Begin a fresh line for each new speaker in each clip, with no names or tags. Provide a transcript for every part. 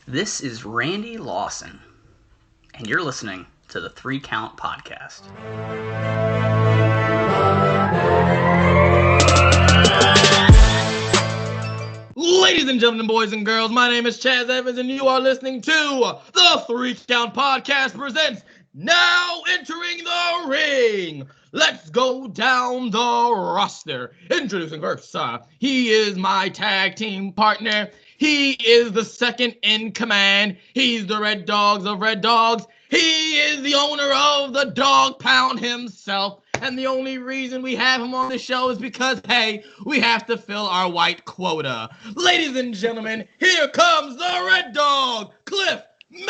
This is Randy Lawson, and you're listening to the 3 Count Podcast.
Ladies and gentlemen, boys and girls, my name is Chaz Evans, and you are listening to the 3 Count Podcast presents Now Entering the Ring. Let's go down the roster. Introducing first, he is my tag team partner. He is the second in command. He's the Red Dogs of Red Dogs. He is the owner of the Dog Pound himself. And the only reason we have him on the show is because, hey, we have to fill our white quota. Ladies and gentlemen, here comes the Red Dog, Cliff Miller.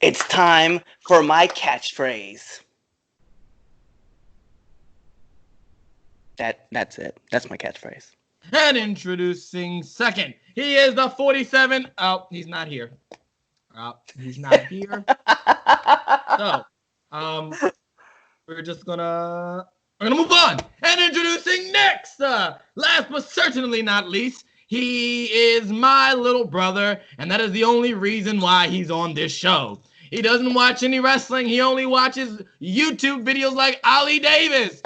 It's time for my catchphrase. That's it. That's my catchphrase.
And introducing second, he is the 47. Oh, he's not here. He's not here. So, we're gonna move on. And introducing next, last but certainly not least, he is my little brother, and that is the only reason why he's on this show. He doesn't watch any wrestling. He only watches YouTube videos like Ali Davis.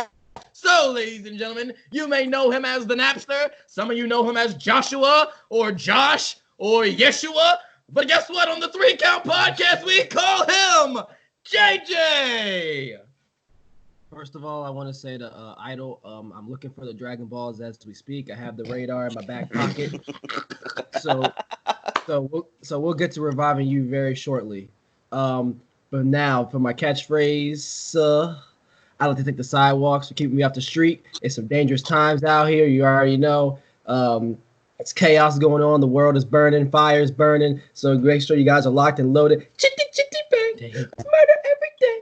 So, ladies and gentlemen, you may know him as the Napster. Some of you know him as Joshua or Josh or Yeshua. But guess what? On the 3 Count Podcast, we call him JJ.
First of all, I want to say to Idol, I'm looking for the Dragon Balls as we speak. I have the radar in my back pocket. So we'll get to reviving you very shortly. But now, for my catchphrase, I like to take the sidewalks for keeping me off the street. It's some dangerous times out here. You already know. It's chaos going on. The world is burning. Fire's burning. So make sure you guys are locked and loaded. Chitty, chitty, bang. Murder every day.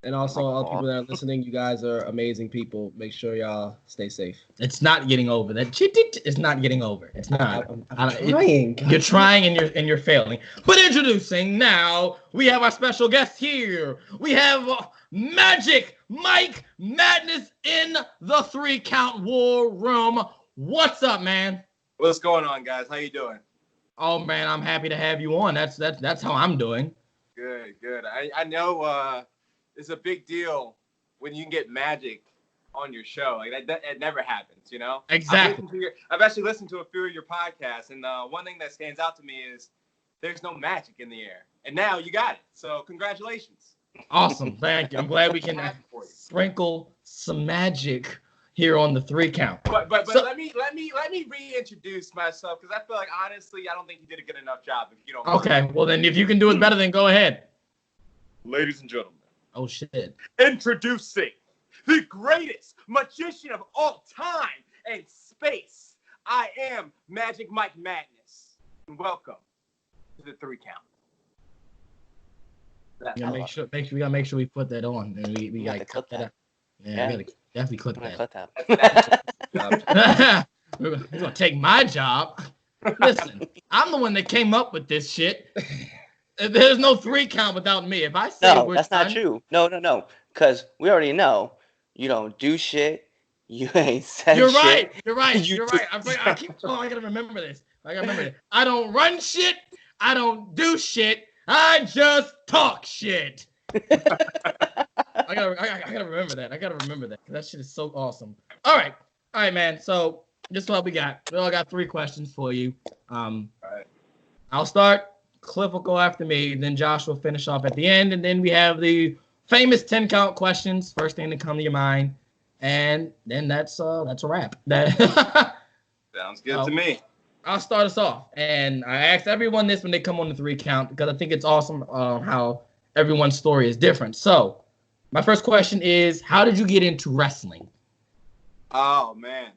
And also, all the people that are listening, you guys are amazing people. Make sure y'all stay safe.
It's not getting over. That chitty is not getting over. It's not.
I'm trying.
You're trying and you're failing. But introducing now, we have our special guest here. We have Magic Mike Madness in the 3 Count War Room. What's up, man?
What's going on, guys? How you doing?
Oh man, I'm happy to have you on. That's how I'm doing.
Good. I know it's a big deal when you can get Magic on your show. Like that it never happens, you know?
Exactly.
I've actually listened to a few of your podcasts, and one thing that stands out to me is there's no magic in the air. And now you got it. So congratulations.
Awesome. Thank you. I'm glad we can sprinkle some magic here on the 3 Count.
But so, let me reintroduce myself, because I feel like, honestly, I don't think you did a good enough job. If you don't.
Okay, well then, if you can do it better, then go ahead.
Ladies and gentlemen.
Oh shit.
Introducing the greatest magician of all time and space. I am Magic Mike Madness. And welcome to the 3 Count.
We gotta make sure we put that on, and we gotta cut that out. Yeah, we gotta definitely clip that. We're gonna take my job. Listen, I'm the one that came up with this shit. There's no 3 Count without me. If I say
that's not true. No. Because we already know you don't do shit. You ain't said
You're
shit.
You're right. I gotta remember this. I don't run shit. I don't do shit. I just talk shit. I gotta remember that. That shit is so awesome. All right, man. So this is what we got. We all got 3 questions for you.
All right.
I'll start. Cliff will go after me. Then Josh will finish off at the end, and then we have the famous 10 count questions. First thing to come to your mind, and then that's a wrap.
Sounds good to me.
I'll start us off, and I ask everyone this when they come on the 3 Count because I think it's awesome how everyone's story is different. So, my first question is, how did you get into wrestling?
Oh man.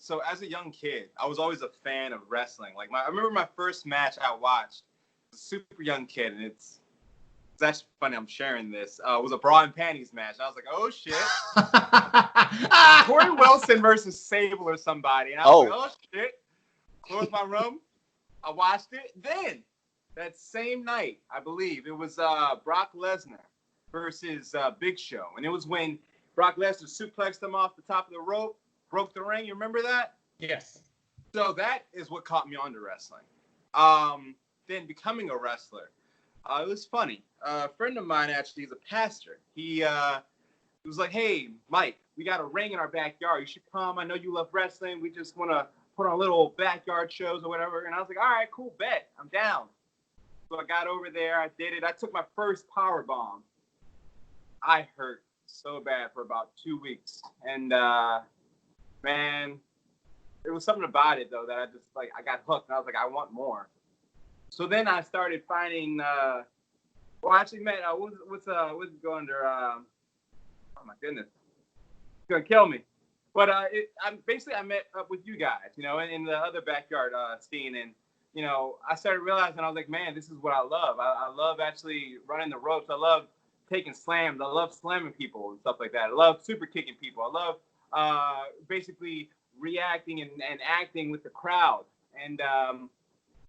So as a young kid, I was always a fan of wrestling. Like I remember my first match I watched. I was a super young kid, and it's actually funny I'm sharing this. It was a bra and panties match. I was like, oh shit. Corey Wilson versus Sable or somebody. And I was like, oh shit. Closed my room. I watched it. Then that same night, I believe, it was Brock Lesnar versus Big Show. And it was when Brock Lesnar suplexed him off the top of the rope, broke the ring. You remember that?
Yes.
So that is what caught me on to wrestling. Then becoming a wrestler, it was funny. A friend of mine actually is a pastor. He was like, "Hey, Mike, we got a ring in our backyard. You should come. I know you love wrestling. We just want to put on little backyard shows or whatever." And I was like, "All right, cool, bet. I'm down." So I got over there. I did it. I took my first power bomb. I hurt so bad for about 2 weeks, and man, there was something about it though that I just like. I got hooked, and I was like, I want more. So then I started finding. Well, actually, man, what's it go under? Oh my goodness, it's gonna kill me. But I met up with you guys, in the other backyard scene, and I started realizing, I was like, man, this is what I love. I love actually running the ropes. I love taking slams. I love slamming people and stuff like that. I love super kicking people. I love basically reacting and acting with the crowd. And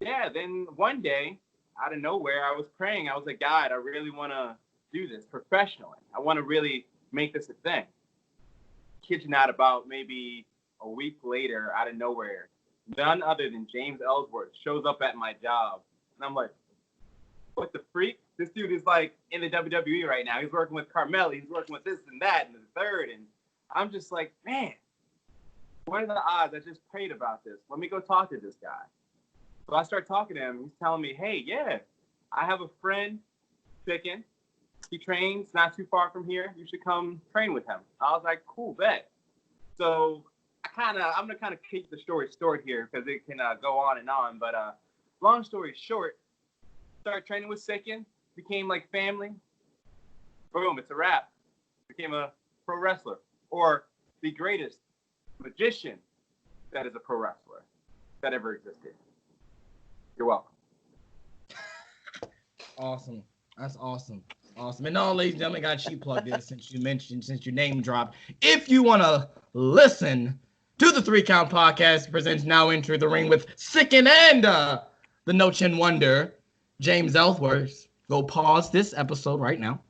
then one day, out of nowhere, I was praying. I was like, God, I really want to do this professionally. I want to really make this a thing. Kid you not, about maybe a week later, out of nowhere, none other than James Ellsworth shows up at my job. And I'm like, what the freak? This dude is like in the WWE right now. He's working with Carmella. He's working with this and that and the third. And I'm just like, man, what are the odds? I just prayed about this. Let me go talk to this guy. So I start talking to him. He's telling me, hey, yeah, I have a friend, Chicken. He trains not too far from here. You should come train with him. I was like, cool, bet. So I'm gonna kind of keep the story short here because it can go on and on. But long story short, started training with Sicken, became like family. Boom, it's a wrap. Became a pro wrestler, or the greatest magician that is a pro wrestler that ever existed. You're welcome.
Awesome. That's awesome. Awesome. And now, ladies and gentlemen, I got cheap plug this since you name dropped. If you want to listen to the 3 Count Podcast, presents Now Enter the Ring with Sicken and the No Chin Wonder, James Ellsworth, go pause this episode right now.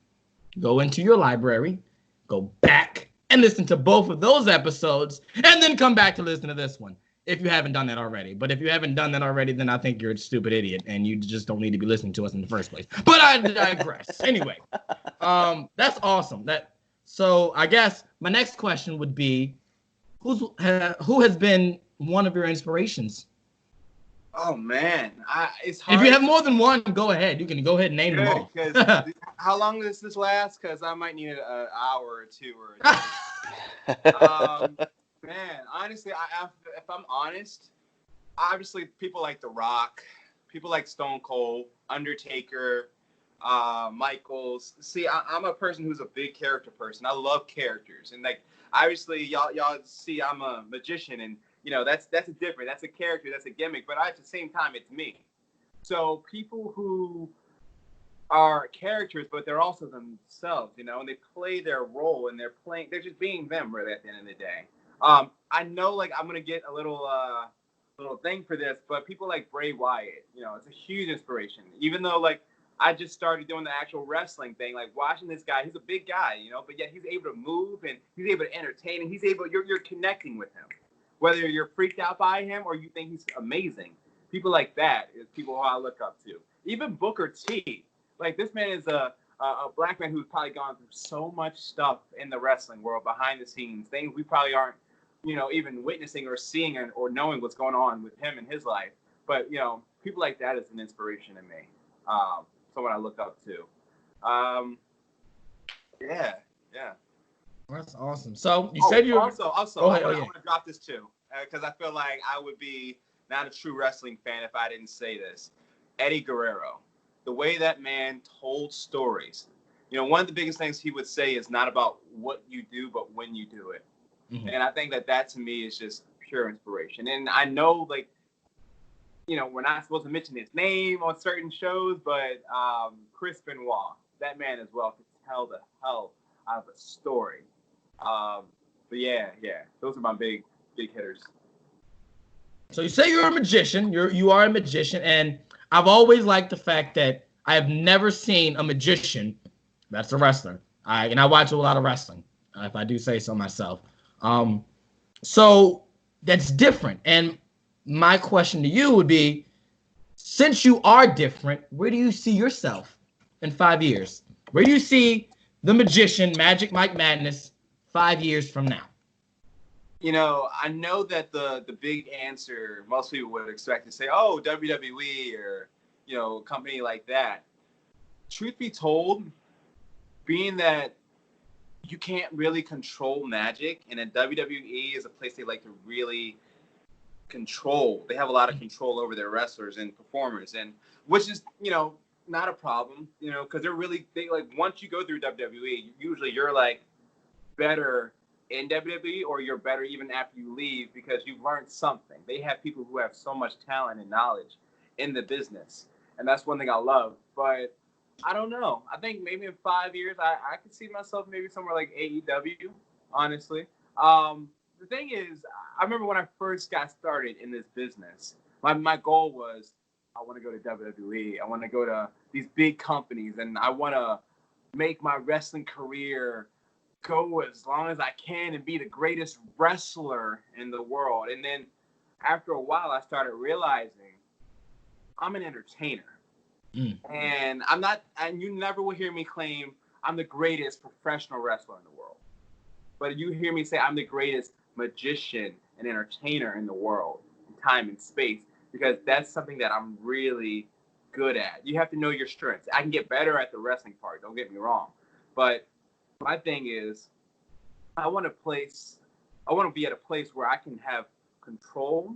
Go into your library, go back and listen to both of those episodes, and then come back to listen to this one. If you haven't done that already. But if you haven't done that already, then I think you're a stupid idiot and you just don't need to be listening to us in the first place. But I digress. Anyway, that's awesome. So I guess my next question would be, who has been one of your inspirations?
Oh man, it's hard.
If you have more than one, go ahead. You can go ahead and name them all.
How long does this last? Because I might need an hour or two. Man, honestly, if I'm honest, obviously people like The Rock, people like Stone Cold, Undertaker, Michaels. See, I'm a person who's a big character person. I love characters, and like obviously y'all see I'm a magician, and that's a different. That's a character. That's a gimmick. But at the same time, it's me. So people who are characters, but they're also themselves, and they play their role, and they're just being them really at the end of the day. I know, like, I'm gonna get a little thing for this, but people like Bray Wyatt, it's a huge inspiration. Even though, like, I just started doing the actual wrestling thing, like watching this guy. He's a big guy, but yet he's able to move and he's able to entertain and you're connecting with him, whether you're freaked out by him or you think he's amazing. People like that is people who I look up to. Even Booker T, like, this man is a black man who's probably gone through so much stuff in the wrestling world behind the scenes, things we probably aren't even witnessing or seeing or knowing what's going on with him in his life. But, people like that is an inspiration to me. Someone I look up to. Yeah.
That's awesome. So you said you
also I want to drop this too, because I feel like I would be not a true wrestling fan if I didn't say this. Eddie Guerrero, the way that man told stories. One of the biggest things he would say is not about what you do, but when you do it. Mm-hmm. And I think that to me is just pure inspiration. And I know, like, we're not supposed to mention his name on certain shows, but Chris Benoit, that man as well, could tell the hell out of a story. But yeah, those are my big hitters.
So you say you're a magician. You are a magician, and I've always liked the fact that I have never seen a magician that's a wrestler. I watch a lot of wrestling, if I do say so myself. So that's different. And my question to you would be, since you are different, where do you see yourself in 5 years? Where do you see the magician, Magic Mike Madness, 5 years from now?
I know that the big answer most people would expect to say, oh, WWE or, a company like that. Truth be told, being that you can't really control magic, and then WWE is a place they like to really control. They have a lot of control over their wrestlers and performers, and which is, not a problem, because they like, once you go through WWE, usually you're like better in WWE, or you're better even after you leave because you've learned something. They have people who have so much talent and knowledge in the business, and that's one thing I love. But I don't know. I think maybe in 5 years, I could see myself maybe somewhere like AEW, honestly. The thing is, I remember when I first got started in this business, my goal was, I want to go to WWE. I want to go to these big companies, and I want to make my wrestling career go as long as I can and be the greatest wrestler in the world. And then after a while, I started realizing I'm an entertainer. And I'm not, and you never will hear me claim I'm the greatest professional wrestler in the world. But you hear me say I'm the greatest magician and entertainer in the world, in time and space, because that's something that I'm really good at. You have to know your strengths. I can get better at the wrestling part, don't get me wrong. But my thing is, I want to be at a place where I can have control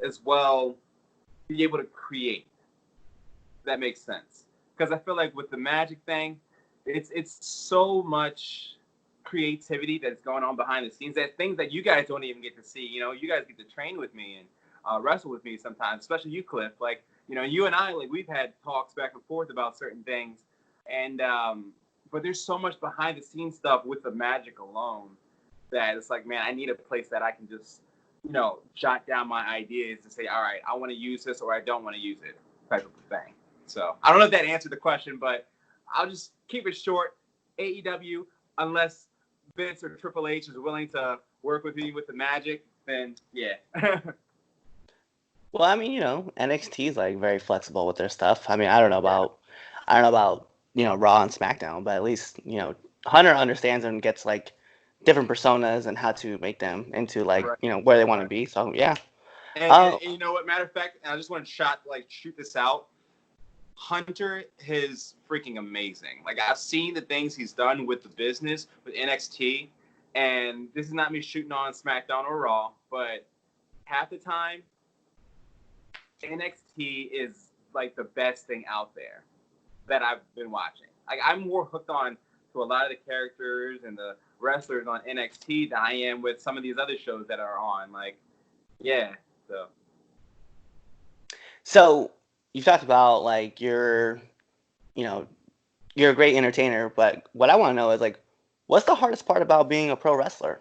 as well, be able to create. That makes sense, because I feel like with the magic thing, it's so much creativity that's going on behind the scenes, that things that you guys don't even get to see. You guys get to train with me and wrestle with me sometimes, especially you, Cliff. Like, you and I, like, we've had talks back and forth about certain things, and but there's so much behind the scenes stuff with the magic alone that it's like, man, I need a place that I can just jot down my ideas and say, all right, I want to use this or I don't want to use it, type of thing. So I don't know if that answered the question, but I'll just keep it short. AEW, unless Vince or Triple H is willing to work with me with the magic, then yeah.
Well, I mean, NXT is like very flexible with their stuff. I mean, I don't know about Raw and SmackDown, but at least Hunter understands and gets like different personas and how to make them into like
Right.
where they want to be. So yeah.
And you know what? Matter of fact, I just want to shoot this out. Hunter is freaking amazing. Like, I've seen the things he's done with the business, with NXT, and this is not me shooting on SmackDown or Raw, but half the time, NXT is like the best thing out there that I've been watching. Like, I'm more hooked on to a lot of the characters and the wrestlers on NXT than I am with some of these other shows that are on. Like, yeah, so.
So you talked about like you're a great entertainer, but what I want to know is like, what's the hardest part about being a pro wrestler?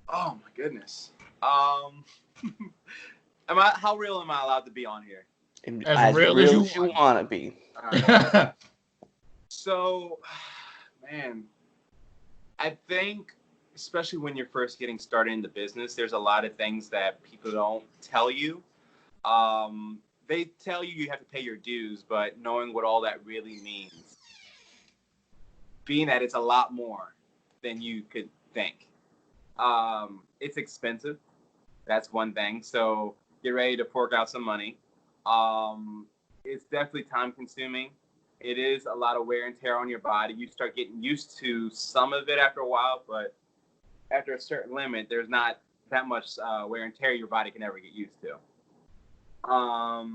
Oh my goodness. How real am I allowed to be on here?
As real as you want to be.
Right. So, man, I think, especially when you're first getting started in the business, there's a lot of things that people don't tell you. They tell you have to pay your dues, but knowing what all that really means, being that it's a lot more than you could think. It's expensive. That's one thing. So get ready to fork out some money. It's definitely time consuming. It is a lot of wear and tear on your body. You start getting used to some of it after a while, but after a certain limit, there's not that much wear and tear your body can ever get used to. I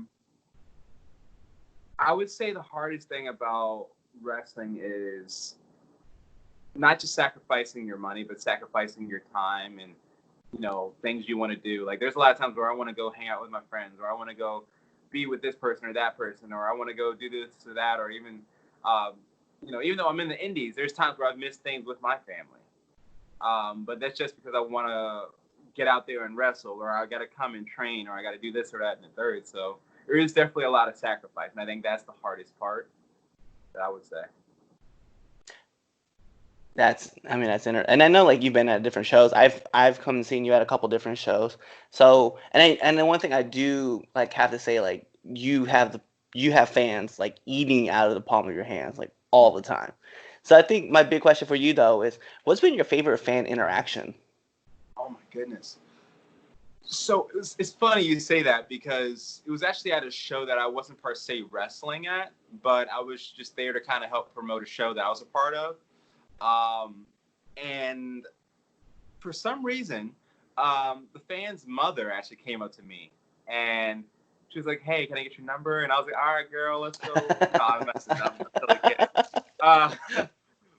would say the hardest thing about wrestling is not just sacrificing your money, but sacrificing your time and, things you want to do. Like, there's a lot of times where I want to go hang out with my friends, or I want to go be with this person or that person, or I want to go do this or that, or even, even though I'm in the indies, there's times where I've missed things with my family. But that's just because I want to get out there and wrestle, or I got to come and train, or I got to do this or that and the third. So there is definitely a lot of sacrifice, and I think that's the hardest part that I would say.
That's and I know like you've been at different shows. I've come and seen you at a couple different shows. So and the one thing I do like have to say like you have fans like eating out of the palm of your hands like all the time. So I think my big question for you though is what's been your favorite fan interaction?
Oh my goodness. So it's funny you say that because it was actually at a show that I wasn't per se wrestling at, but I was just there to kind of help promote a show that I was a part of. And for some reason, the fan's mother actually came up to me and she was like, "Hey, can I get your number?" And I was like, "All right, girl, let's go." No, I'm messing up. I'm totally kidding.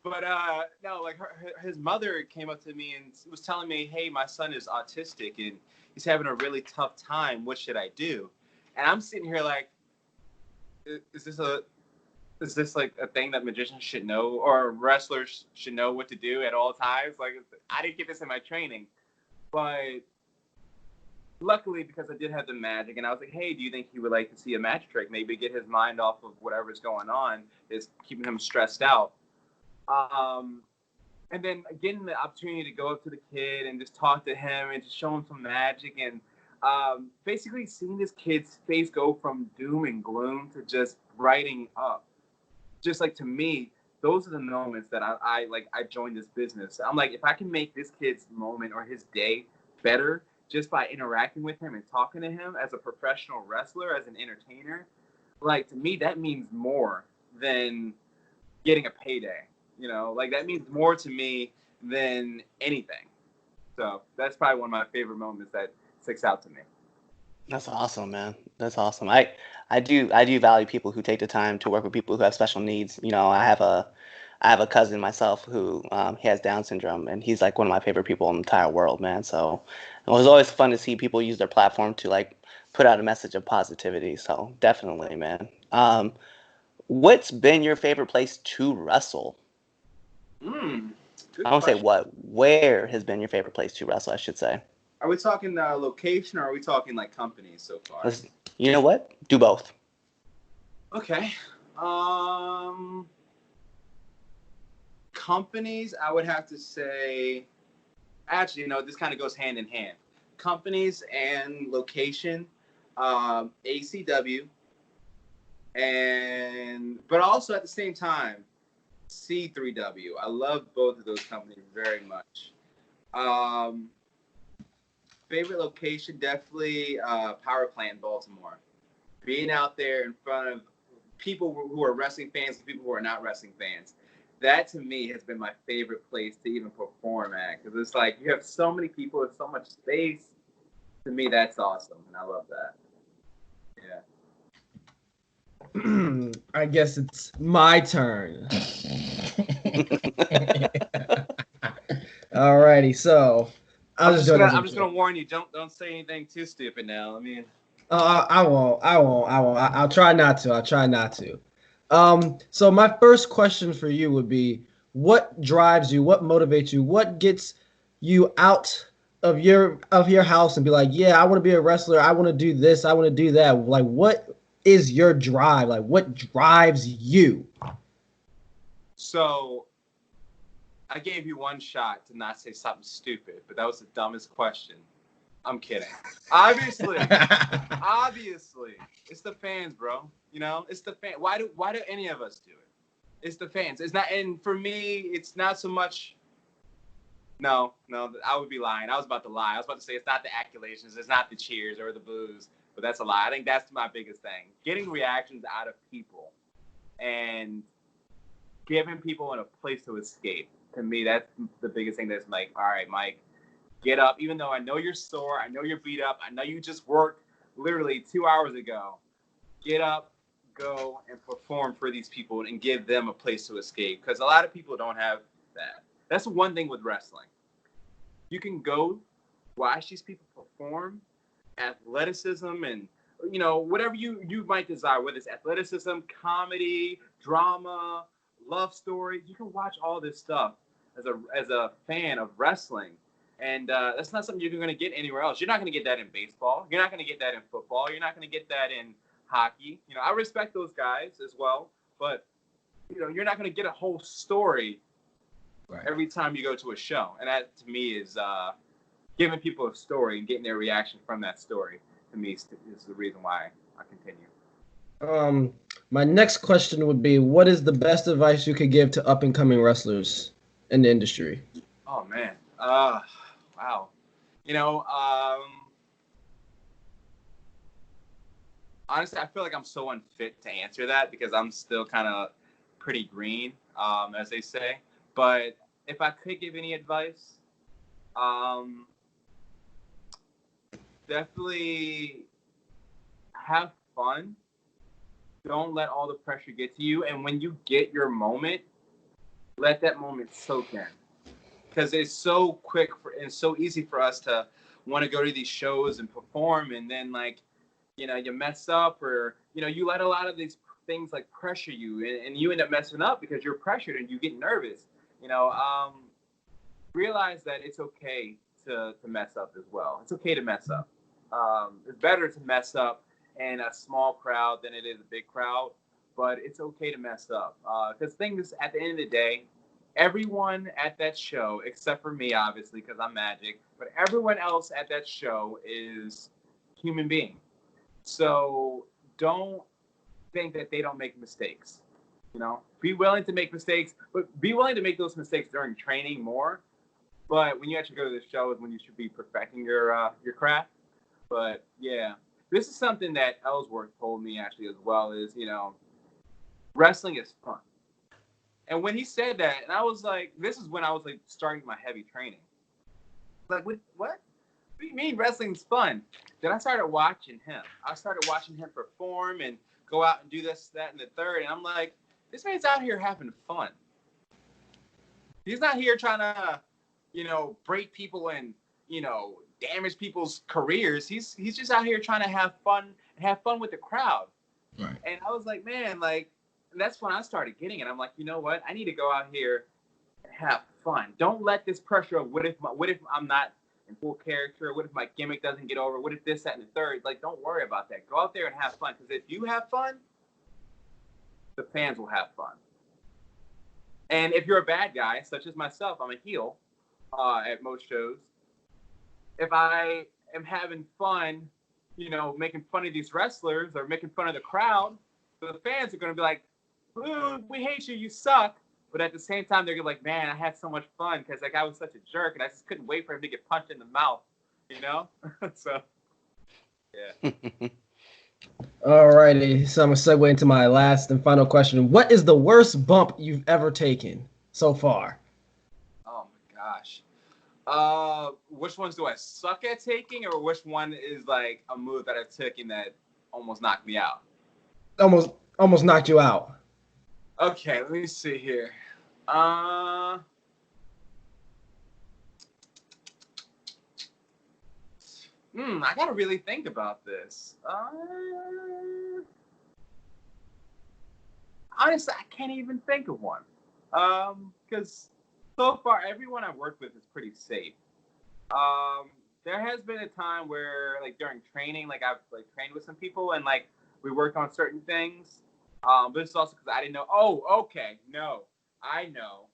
But no, like his mother came up to me and was telling me, "Hey, my son is autistic and he's having a really tough time. What should I do?" And I'm sitting here like, is this like a thing that magicians should know or wrestlers should know what to do at all times? Like, I didn't get this in my training, but luckily because I did have the magic and I was like, "Hey, do you think he would like to see a magic trick? Maybe get his mind off of whatever's going on is keeping him stressed out." And then getting the opportunity to go up to the kid and just talk to him and just show him some magic and basically seeing this kid's face go from doom and gloom to just brighting up. Just like to me, those are the moments that I joined this business. I'm like, if I can make this kid's moment or his day better just by interacting with him and talking to him as a professional wrestler, as an entertainer, like to me, that means more than getting a payday. You know, like that means more to me than anything. So that's probably one of my favorite moments that sticks out to me.
That's awesome, man. That's awesome. I do value people who take the time to work with people who have special needs. You know, I have a cousin myself who he has Down syndrome, and he's like one of my favorite people in the entire world, man. So it was always fun to see people use their platform to like put out a message of positivity. So definitely, man. What's been your favorite place to wrestle?
Good
I don't say
question.
what. Where has been your favorite place to wrestle? I should say.
Are we talking location or are we talking like companies so far?
Let's, you know what? Do both.
Okay. Companies, I would have to say, actually, no, this kind of goes hand in hand. Companies and location, ACW, but also at the same time, C3W. I love both of those companies very much. Favorite location, definitely Power Plant, Baltimore. Being out there in front of people who are wrestling fans and people who are not wrestling fans. That to me has been my favorite place to even perform at because it's like you have so many people with so much space. To me, that's awesome, and I love that. Yeah.
I guess it's my turn. Alrighty, so
I'm just gonna warn you. Don't say anything too stupid now. I mean,
I won't. I'll try not to. I'll try not to. So my first question for you would be, what drives you? What motivates you? What gets you out of your house and be like, yeah, I want to be a wrestler. I want to do this. I want to do that. Like, what is your drive? Like, what drives you?
so I gave you one shot to not say something stupid, but that was the dumbest question. I'm kidding. Obviously, it's the fans, bro. You know, it's the fan. Why do any of us do it? It's the fans. It's not, and for me, it's not so much. No, I would be lying. I was about to lie. I was about to say it's not the accolations, it's not the cheers or the boos, but that's a lie. I think that's my biggest thing. Getting reactions out of people and giving people a place to escape. To me, that's the biggest thing that's like, all right, Mike, get up. Even though I know you're sore, I know you're beat up, I know you just worked literally 2 hours ago. Get up, go, and perform for these people and give them a place to escape. Because a lot of people don't have that. That's the one thing with wrestling. You can go watch these people perform, athleticism, and whatever you might desire, whether it's athleticism, comedy, drama, love story. You can watch all this stuff as a fan of wrestling. And that's not something you're going to get anywhere else. You're not going to get that in baseball. You're not going to get that in football. You're not going to get that in hockey. I respect those guys as well, but you're not going to get a whole story every time you go to a show. And that, to me, is giving people a story and getting their reaction from that story. To me, is the reason why I continue.
My next question would be, what is the best advice you could give to up-and-coming wrestlers in the industry?
Oh, man. Wow. Honestly, I feel like I'm so unfit to answer that because I'm still kind of pretty green, as they say. But if I could give any advice, definitely have fun. Don't let all the pressure get to you. And when you get your moment, let that moment soak in. Because it's so quick and so easy for us to want to go to these shows and perform, and then you mess up, or you let a lot of these things like pressure you, and you end up messing up because you're pressured and you get nervous. Realize that it's okay to mess up as well. It's okay to mess up. It's better to mess up in a small crowd than it is a big crowd, but it's okay to mess up. Because things, at the end of the day, everyone at that show, except for me, obviously, because I'm Magic, but everyone else at that show is human being. So don't think that they don't make mistakes. Be willing to make mistakes, but be willing to make those mistakes during training more. But when you actually go to the show is when you should be perfecting your craft. But yeah, this is something that Ellsworth told me actually as well, is, wrestling is fun. And when he said that, and I was like, this is when I was like starting my heavy training. Like, what? What do you mean wrestling's fun? Then I started watching him. I started watching him perform and go out and do this, that, and the third. And I'm like, this man's out here having fun. He's not here trying to, break people and, damage people's careers. He's just out here trying to have fun with the crowd.
Right.
And I was like, man, like, and that's when I started getting it. I'm like, you know what? I need to go out here and have fun. Don't let this pressure of what if I'm not in full character? What if my gimmick doesn't get over? What if this, that, and the third? Like, don't worry about that. Go out there and have fun. Because if you have fun, the fans will have fun. And if you're a bad guy, such as myself, I'm a heel at most shows. If I am having fun, making fun of these wrestlers or making fun of the crowd, the fans are going to be like, "Ooh, we hate you, you suck." But at the same time, they're gonna be like, "Man, I had so much fun because that guy was such a jerk, and I just couldn't wait for him to get punched in the mouth," So, yeah.
Alrighty, so I'm gonna segue into my last and final question. What is the worst bump you've ever taken so far?
Oh my gosh. Which ones do I suck at taking, or which one is like a move that I took and that almost knocked me out?
Almost knocked you out.
Okay, let me see here. I gotta really think about this. Honestly, I can't even think of one. Because so far, everyone I've worked with is pretty safe. There has been a time where, like, during training, like, I've like trained with some people and like we worked on certain things. But it's also because I didn't know. Oh, okay, no, I know.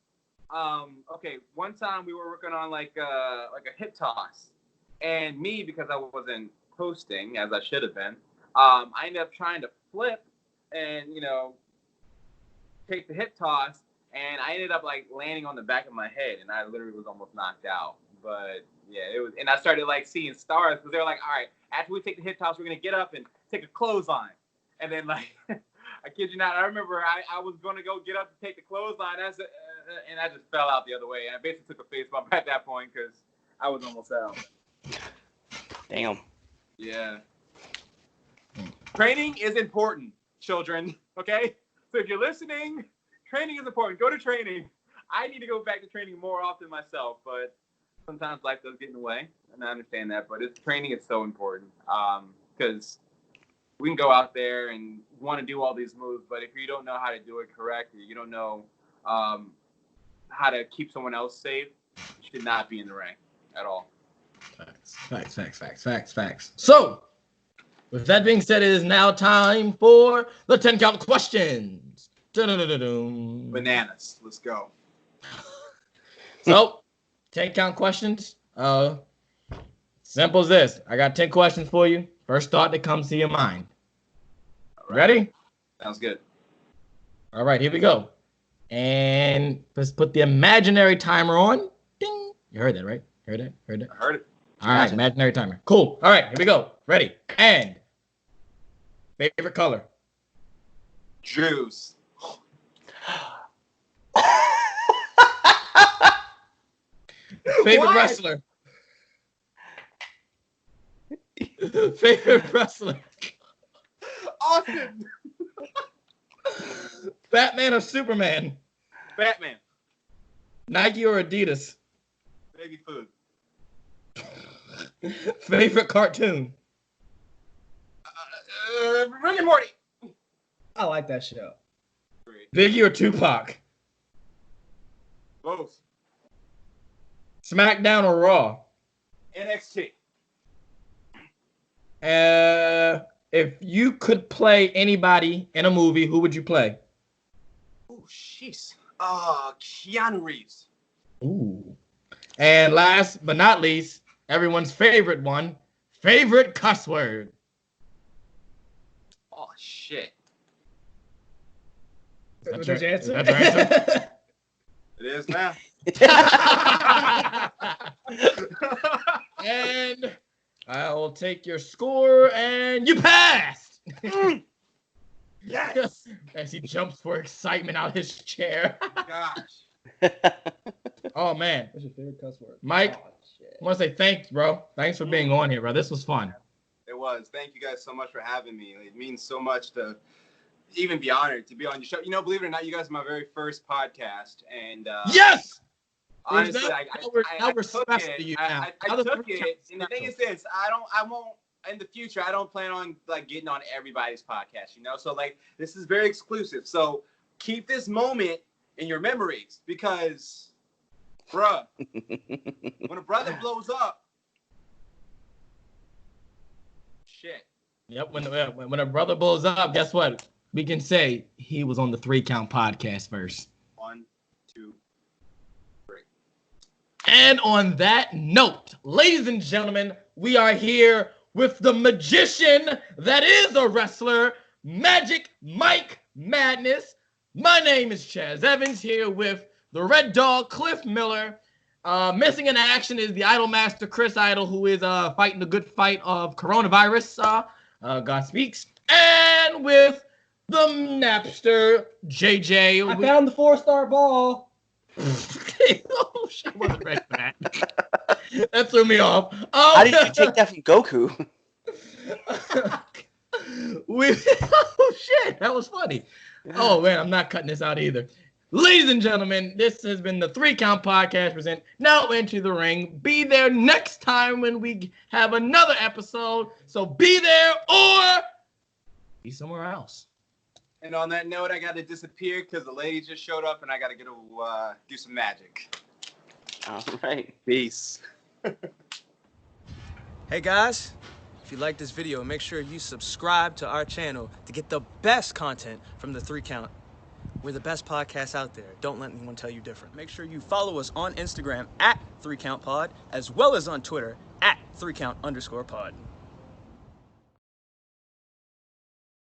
Okay, one time we were working on like a hip toss, and me, because I wasn't posting as I should have been, I ended up trying to flip and take the hip toss, and I ended up like landing on the back of my head, and I literally was almost knocked out. But yeah, it was, and I started like seeing stars because they were like, all right, after we take the hip toss, we're gonna get up and take a clothesline, and then like. I kid you not. I remember I was going to go get up to take the clothesline, and I just fell out the other way. And I basically took a face bump at that point because I was almost out.
Damn.
Yeah. Training is important, children. Okay? So if you're listening, training is important. Go to training. I need to go back to training more often myself, but sometimes life does get in the way, and I understand that. But training is so important because we can go out there and want to do all these moves, but if you don't know how to do it correctly, you don't know how to keep someone else safe, you should not be in the ring at all.
Facts. So, with that being said, it is now time for the 10 count questions. Dun-dun-dun-dun-dun.
Bananas. Let's go.
So, 10 count questions. Simple as this. I got 10 questions for you. First thought that comes to your mind. Ready?
Sounds good.
All right, here we go. And let's put the imaginary timer on. Ding. You heard that, right? Heard that?
I heard it.
All right, imaginary timer. Cool. All right, here we go. Ready. And favorite color?
Juice.
Favorite
What?
wrestler? Favorite wrestler?
Austin.
Batman or Superman?
Batman.
Nike or Adidas?
Baby food.
Favorite cartoon?
Rick and Morty.
I like that show.
Great.
Biggie or Tupac?
Both.
SmackDown or Raw?
NXT.
If you could play anybody in a movie, who would you play?
Oh, jeez. Keanu Reeves.
Ooh. And last but not least, everyone's favorite one, favorite cuss word.
Oh, shit.
Is
That's your answer?
Is that your answer?
It is now.
And I will take your score, and you passed.
Yes.
As he jumps for excitement out his chair.
Gosh.
Oh man,
What's your favorite cuss word?
Mike,
Oh, shit.
I want to say thanks, bro. Thanks for being on here, bro. This was fun.
It was. Thank you guys so much for having me. It means so much to even be honored to be on your show. You know, believe it or not, you guys are my very first podcast, and
Yes.
honestly,
Now
I
we're
took
special
it.
to you
I
now.
I
Now
took
the
it, and the thing is this: I won't. In the future, I don't plan on like getting on everybody's podcast, you know. So like, this is very exclusive. So keep this moment in your memories because, bruh, when a brother blows up, shit.
Yep. When a brother blows up, guess what? We can say he was on the 3 Count podcast first.
1, 2, 3.
And on that note, ladies and gentlemen, we are here with the magician that is a wrestler, Magic Mike Madness. My name is Chaz Evans, here with the Red Dog, Cliff Miller. Missing in action is the Idol Master, Chris Idol, who is fighting the good fight of coronavirus. God speaks. And with the Napster, JJ.
I found the 4-star ball.
Oh, shit, I wasn't ready for that. That threw me off.
How did you take that from Goku?
Oh shit, that was funny. Oh man, I'm not cutting this out either. Ladies and gentlemen, this has been the 3 Count Podcast present Now Into the Ring. Be there next time when we have another episode. So be there or be somewhere else.
And on that note, I got to disappear because the lady just showed up, and I got to go do some magic.
All right.
Peace.
Hey guys, if you like this video, make sure you subscribe to our channel to get the best content from the 3 Count. We're the best podcast out there. Don't let anyone tell you different. Make sure you follow us on Instagram at 3CountPod, as well as on Twitter at 3Count_pod.